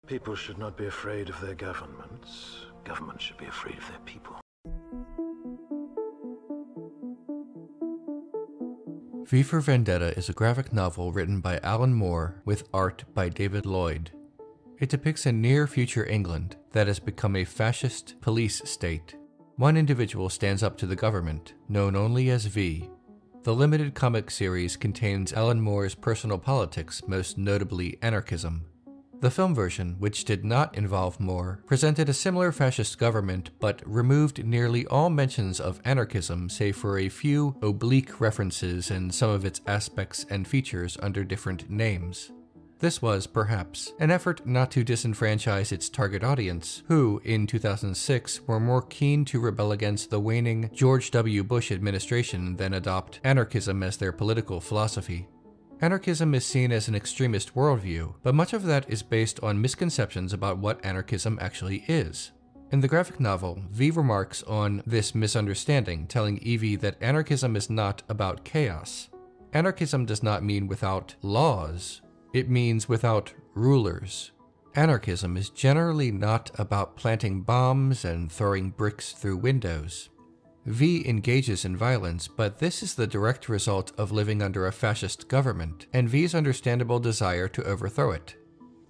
People should not be afraid of their governments. Governments should be afraid of their people. V for Vendetta is a graphic novel written by Alan Moore with art by David Lloyd. It depicts a near-future England that has become a fascist police state. One individual stands up to the government, known only as V. The limited comic series contains Alan Moore's personal politics, most notably anarchism. The film version, which did not involve Moore, presented a similar fascist government but removed nearly all mentions of anarchism save for a few oblique references and some of its aspects and features under different names. This was, perhaps, an effort not to disenfranchise its target audience, who, in 2006, were more keen to rebel against the waning George W. Bush administration than adopt anarchism as their political philosophy. Anarchism is seen as an extremist worldview, but much of that is based on misconceptions about what anarchism actually is. In the graphic novel, V remarks on this misunderstanding, telling Evie that anarchism is not about chaos. Anarchism does not mean without laws, it means without rulers. Anarchism is generally not about planting bombs and throwing bricks through windows. V engages in violence, but this is the direct result of living under a fascist government, and V's understandable desire to overthrow it.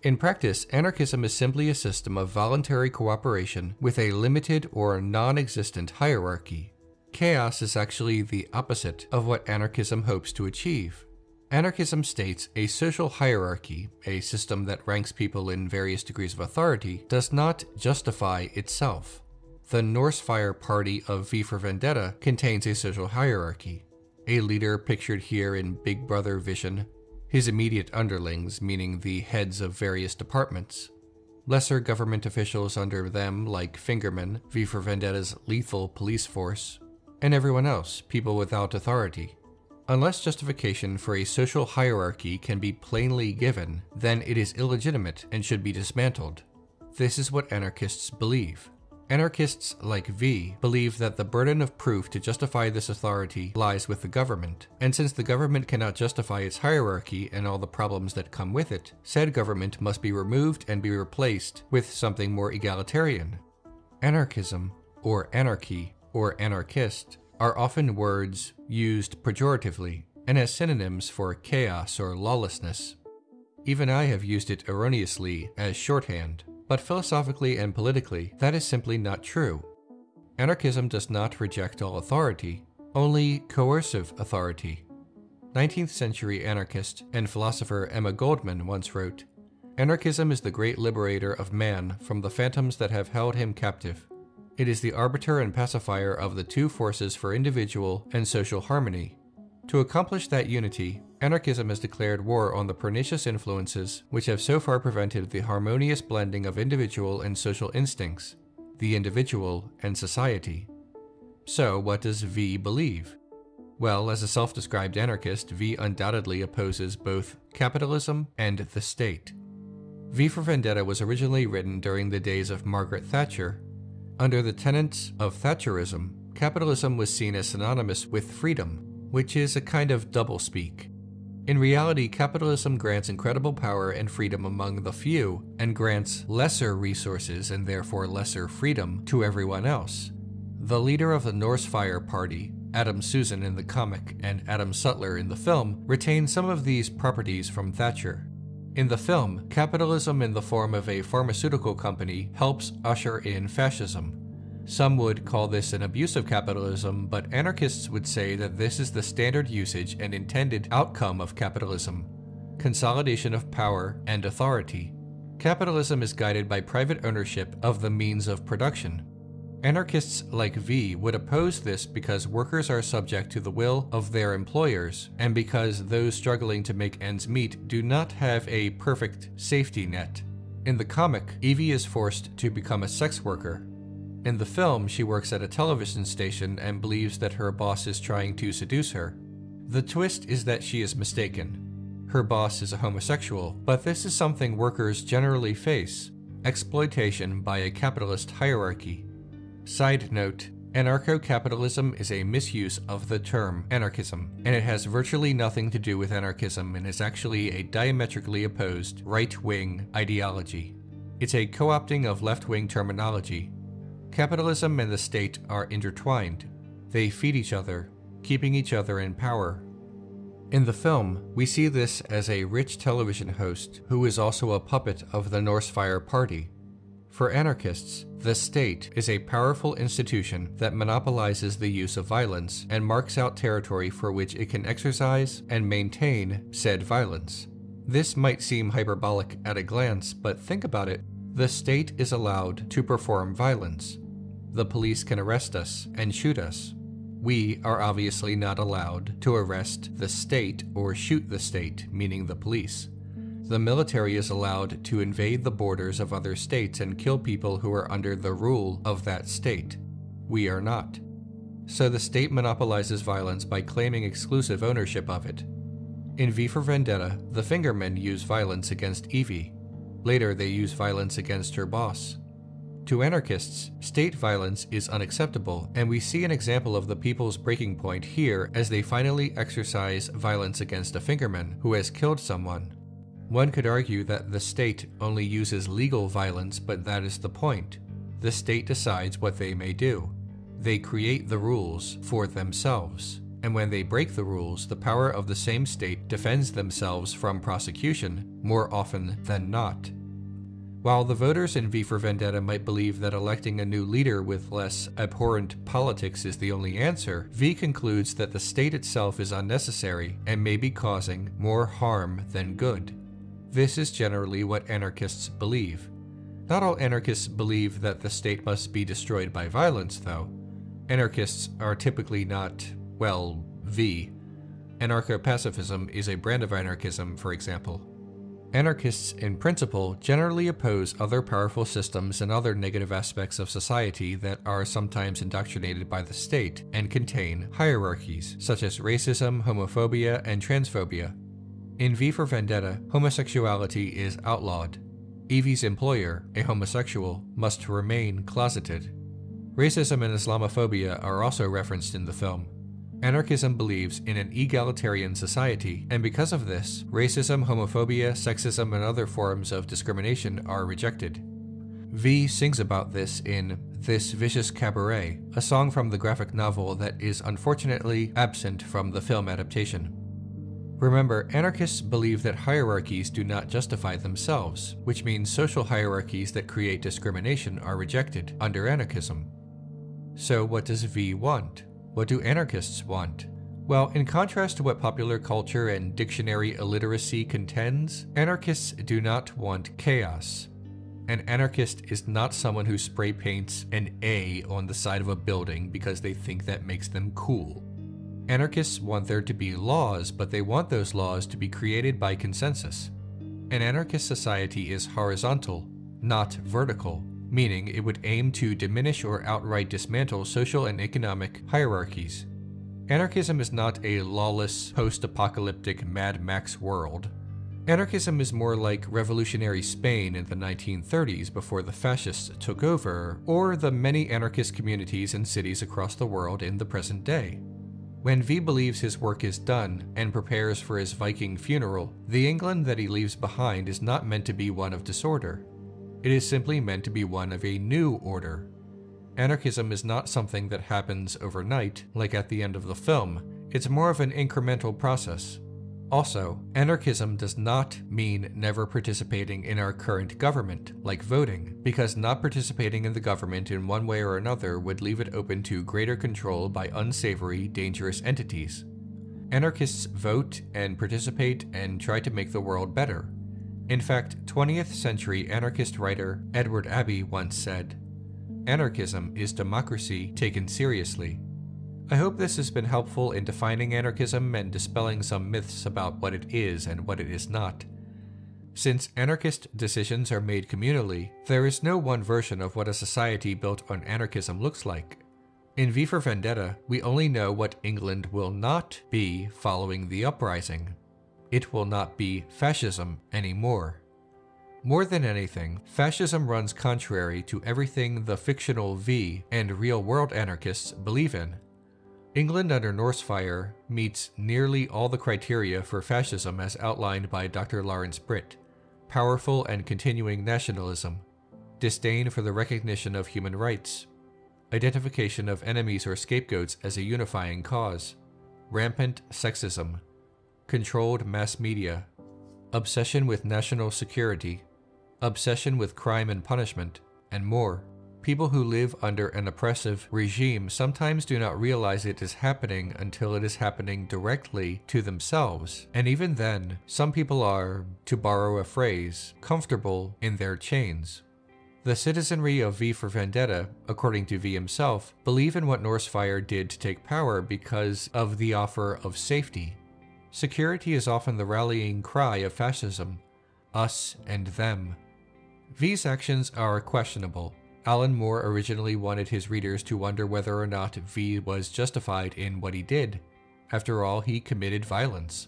In practice, anarchism is simply a system of voluntary cooperation with a limited or non-existent hierarchy. Chaos is actually the opposite of what anarchism hopes to achieve. Anarchism states a social hierarchy, a system that ranks people in various degrees of authority, does not justify itself. The Norse-Fire party of V for Vendetta contains a social hierarchy. A leader pictured here in Big Brother vision, his immediate underlings, meaning the heads of various departments, lesser government officials under them like Fingerman, V for Vendetta's lethal police force, and everyone else, people without authority. Unless justification for a social hierarchy can be plainly given, then it is illegitimate and should be dismantled. This is what anarchists believe. Anarchists like V believe that the burden of proof to justify this authority lies with the government, and since the government cannot justify its hierarchy and all the problems that come with it, said government must be removed and be replaced with something more egalitarian. Anarchism, or anarchy, or anarchist are often words used pejoratively and as synonyms for chaos or lawlessness. Even I have used it erroneously as shorthand. But philosophically and politically, that is simply not true. Anarchism does not reject all authority, only coercive authority. 19th century anarchist and philosopher Emma Goldman once wrote, "Anarchism is the great liberator of man from the phantoms that have held him captive. It is the arbiter and pacifier of the two forces for individual and social harmony. To accomplish that unity, anarchism has declared war on the pernicious influences which have so far prevented the harmonious blending of individual and social instincts, the individual and society." So, what does V believe? Well, as a self-described anarchist, V undoubtedly opposes both capitalism and the state. V for Vendetta was originally written during the days of Margaret Thatcher. Under the tenets of Thatcherism, capitalism was seen as synonymous with freedom, which is a kind of doublespeak. In reality, capitalism grants incredible power and freedom among the few, and grants lesser resources and therefore lesser freedom to everyone else. The leader of the Norse-Fire party, Adam Susan in the comic and Adam Sutler in the film, retain some of these properties from Thatcher. In the film, capitalism in the form of a pharmaceutical company helps usher in fascism. Some would call this an abuse of capitalism, but anarchists would say that this is the standard usage and intended outcome of capitalism: consolidation of power and authority. Capitalism is guided by private ownership of the means of production. Anarchists like V would oppose this because workers are subject to the will of their employers, and because those struggling to make ends meet do not have a perfect safety net. In the comic, Evie is forced to become a sex worker. In the film, she works at a television station and believes that her boss is trying to seduce her. The twist is that she is mistaken. Her boss is a homosexual, but this is something workers generally face: exploitation by a capitalist hierarchy. Side note, anarcho-capitalism is a misuse of the term anarchism, and it has virtually nothing to do with anarchism and is actually a diametrically opposed right-wing ideology. It's a co-opting of left-wing terminology. Capitalism and the state are intertwined. They feed each other, keeping each other in power. In the film, we see this as a rich television host who is also a puppet of the Northfire Party. For anarchists, the state is a powerful institution that monopolizes the use of violence and marks out territory for which it can exercise and maintain said violence. This might seem hyperbolic at a glance, but think about it. The state is allowed to perform violence. The police can arrest us and shoot us. We are obviously not allowed to arrest the state or shoot the state, meaning the police. The military is allowed to invade the borders of other states and kill people who are under the rule of that state. We are not. So the state monopolizes violence by claiming exclusive ownership of it. In V for Vendetta, the Fingermen use violence against Evie. Later, they use violence against her boss. To anarchists, state violence is unacceptable, and we see an example of the people's breaking point here as they finally exercise violence against a Fingerman who has killed someone. One could argue that the state only uses legal violence, but that is the point. The state decides what they may do. They create the rules for themselves, and when they break the rules, the power of the same state defends themselves from prosecution more often than not. While the voters in V for Vendetta might believe that electing a new leader with less abhorrent politics is the only answer, V concludes that the state itself is unnecessary and may be causing more harm than good. This is generally what anarchists believe. Not all anarchists believe that the state must be destroyed by violence, though. Anarchists are typically not, well, V. Anarcho-pacifism is a brand of anarchism, for example. Anarchists, in principle, generally oppose other powerful systems and other negative aspects of society that are sometimes indoctrinated by the state and contain hierarchies, such as racism, homophobia, and transphobia. In V for Vendetta, homosexuality is outlawed. Evie's employer, a homosexual, must remain closeted. Racism and Islamophobia are also referenced in the film. Anarchism believes in an egalitarian society, and because of this, racism, homophobia, sexism, and other forms of discrimination are rejected. V sings about this in This Vicious Cabaret, a song from the graphic novel that is unfortunately absent from the film adaptation. Remember, anarchists believe that hierarchies do not justify themselves, which means social hierarchies that create discrimination are rejected under anarchism. So what does V want? What do anarchists want? Well, in contrast to what popular culture and dictionary illiteracy contends, anarchists do not want chaos. An anarchist is not someone who spray paints an A on the side of a building because they think that makes them cool. Anarchists want there to be laws, but they want those laws to be created by consensus. An anarchist society is horizontal, not vertical, meaning it would aim to diminish or outright dismantle social and economic hierarchies. Anarchism is not a lawless, post-apocalyptic Mad Max world. Anarchism is more like revolutionary Spain in the 1930s before the fascists took over, or the many anarchist communities and cities across the world in the present day. When V believes his work is done and prepares for his Viking funeral, the England that he leaves behind is not meant to be one of disorder. It is simply meant to be one of a new order. Anarchism is not something that happens overnight, like at the end of the film. It's more of an incremental process. Also, anarchism does not mean never participating in our current government, like voting, because not participating in the government in one way or another would leave it open to greater control by unsavory, dangerous entities. Anarchists vote and participate and try to make the world better. In fact, 20th century anarchist writer Edward Abbey once said, "Anarchism is democracy taken seriously." I hope this has been helpful in defining anarchism and dispelling some myths about what it is and what it is not. Since anarchist decisions are made communally, there is no one version of what a society built on anarchism looks like. In V for Vendetta, we only know what England will not be following the uprising. It will not be fascism anymore. More than anything, fascism runs contrary to everything the fictional V and real-world anarchists believe in. England under Northfire meets nearly all the criteria for fascism as outlined by Dr. Lawrence Britt. powerful and continuing nationalism, disdain for the recognition of human rights, identification of enemies or scapegoats as a unifying cause, rampant sexism, controlled mass media, obsession with national security, obsession with crime and punishment, and more. People who live under an oppressive regime sometimes do not realize it is happening until it is happening directly to themselves, and even then, some people are, to borrow a phrase, comfortable in their chains. The citizenry of V for Vendetta, according to V himself, believe in what Norsefire did to take power because of the offer of safety. Security is often the rallying cry of fascism, us and them. V's actions are questionable. Alan Moore originally wanted his readers to wonder whether or not V was justified in what he did. After all, he committed violence.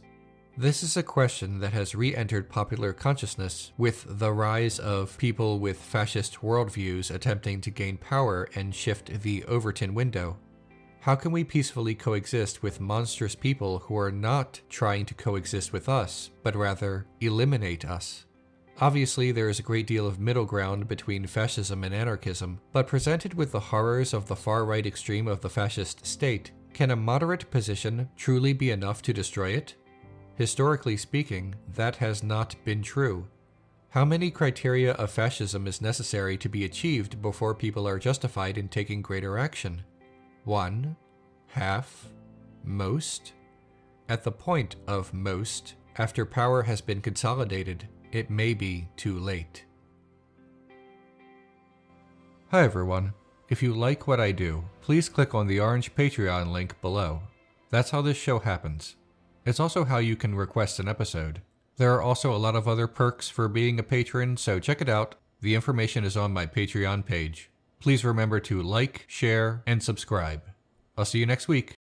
This is a question that has re-entered popular consciousness with the rise of people with fascist worldviews attempting to gain power and shift the Overton window. How can we peacefully coexist with monstrous people who are not trying to coexist with us, but rather eliminate us? Obviously, there is a great deal of middle ground between fascism and anarchism, but presented with the horrors of the far-right extreme of the fascist state, can a moderate position truly be enough to destroy it? Historically speaking, that has not been true. How many criteria of fascism is necessary to be achieved before people are justified in taking greater action? 1, half, most? At the point of most, after power has been consolidated, it may be too late. Hi everyone. If you like what I do, please click on the orange Patreon link below. That's how this show happens. It's also how you can request an episode. There are also a lot of other perks for being a patron, so check it out. The information is on my Patreon page. Please remember to like, share, and subscribe. I'll see you next week.